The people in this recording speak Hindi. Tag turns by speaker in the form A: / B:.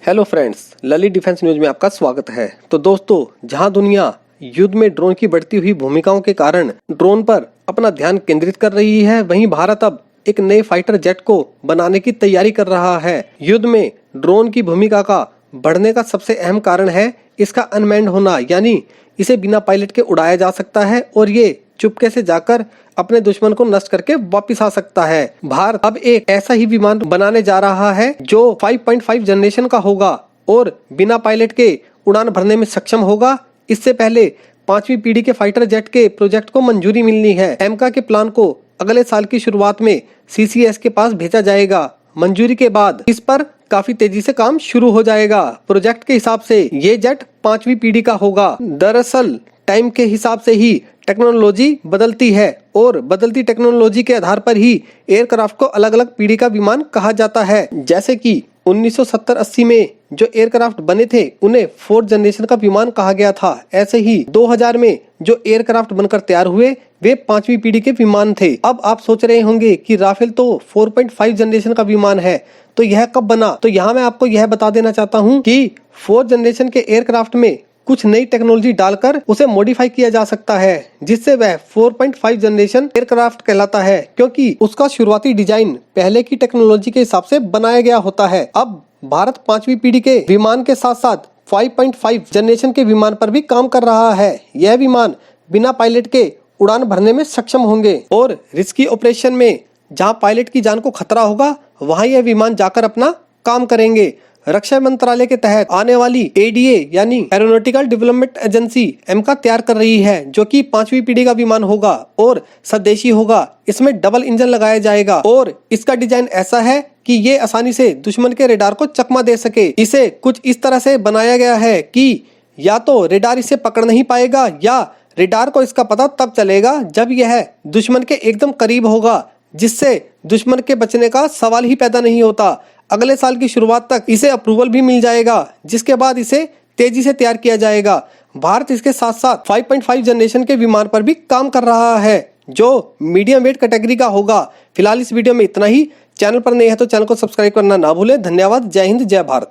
A: Hello friends, Lalit defence news में आपका स्वागत है। तो दोस्तों, जहां दुनिया युद्ध में ड्रोन की बढ़ती हुई भूमिकाओं के कारण ड्रोन पर अपना ध्यान केंद्रित कर रही है, वहीं भारत अब एक नए फाइटर जेट को बनाने की तैयारी कर रहा है। युद्ध में ड्रोन की भूमिका का बढ़ने का सबसे अहम कारण है इसका अनमैन्ड होना, यानी इसे बिना पायलट के उड़ाया जा सकता है और ये चुपके से जाकर अपने दुश्मन को नष्ट करके वापस आ सकता है। भारत अब एक ऐसा ही विमान बनाने जा रहा है जो 5.5 जनरेशन का होगा और बिना पायलट के उड़ान भरने में सक्षम होगा। इससे पहले 5वीं पीढ़ी के फाइटर जेट के प्रोजेक्ट को मंजूरी मिलनी है। एमका के प्लान को अगले साल की शुरुआत में CCS के पास भेजा जाएगा। मंजूरी के बाद इस पर काफी तेजी से काम शुरू हो जाएगा। प्रोजेक्ट के हिसाब से ये जेट 5वीं पीढ़ी का होगा। दरअसल टाइम के हिसाब से ही टेक्नोलॉजी बदलती है और बदलती टेक्नोलॉजी के आधार पर ही एयरक्राफ्ट को अलग अलग पीढ़ी का विमान कहा जाता है। जैसे कि 1970-80 में जो एयरक्राफ्ट बने थे उन्हें 4th जनरेशन का विमान कहा गया था। ऐसे ही 2000 में जो एयरक्राफ्ट बनकर तैयार हुए वे 5वीं पीढ़ी के विमान थे। अब आप सोच रहे होंगे कि राफेल तो 4.5 जनरेशन का विमान है, तो यह कब बना? तो यहाँ मैं आपको यह बता देना चाहता हूँ कि 4th जनरेशन के एयरक्राफ्ट में कुछ नई टेक्नोलॉजी डालकर उसे मॉडिफाई किया जा सकता है, जिससे वह 4.5 जनरेशन एयरक्राफ्ट कहलाता है, क्योंकि उसका शुरुआती डिजाइन पहले की टेक्नोलॉजी के हिसाब से बनाया गया होता है। अब भारत 5वीं पीढ़ी के विमान के साथ साथ 5.5 जनरेशन के विमान पर भी काम कर रहा है। यह विमान बिना पायलट के उड़ान भरने में सक्षम होंगे और रिस्की ऑपरेशन में जहां पायलट की जान को खतरा होगा वहां यह विमान जाकर अपना काम करेंगे। रक्षा मंत्रालय के तहत आने वाली ADA यानी एरोनॉटिकल डेवलपमेंट एजेंसी एमका तैयार कर रही है, जो कि 5वीं पीढ़ी का विमान होगा और स्वदेशी होगा। इसमें डबल इंजन लगाया जाएगा और इसका डिजाइन ऐसा है कि ये आसानी से दुश्मन के रेडार को चकमा दे सके। इसे कुछ इस तरह से बनाया गया है कि या तो रेडार इसे पकड़ नहीं पाएगा या रेडार को इसका पता तब चलेगा जब यह दुश्मन के एकदम करीब होगा, जिससे दुश्मन के बचने का सवाल ही पैदा नहीं होता। अगले साल की शुरुआत तक इसे अप्रूवल भी मिल जाएगा, जिसके बाद इसे तेजी से तैयार किया जाएगा। भारत इसके साथ साथ 5.5 जनरेशन के विमान पर भी काम कर रहा है, जो मीडियम वेट कैटेगरी का होगा। फिलहाल इस वीडियो में इतना ही। चैनल पर नए हैं तो चैनल को सब्सक्राइब करना ना भूलें। धन्यवाद। जय हिंद, जय भारत।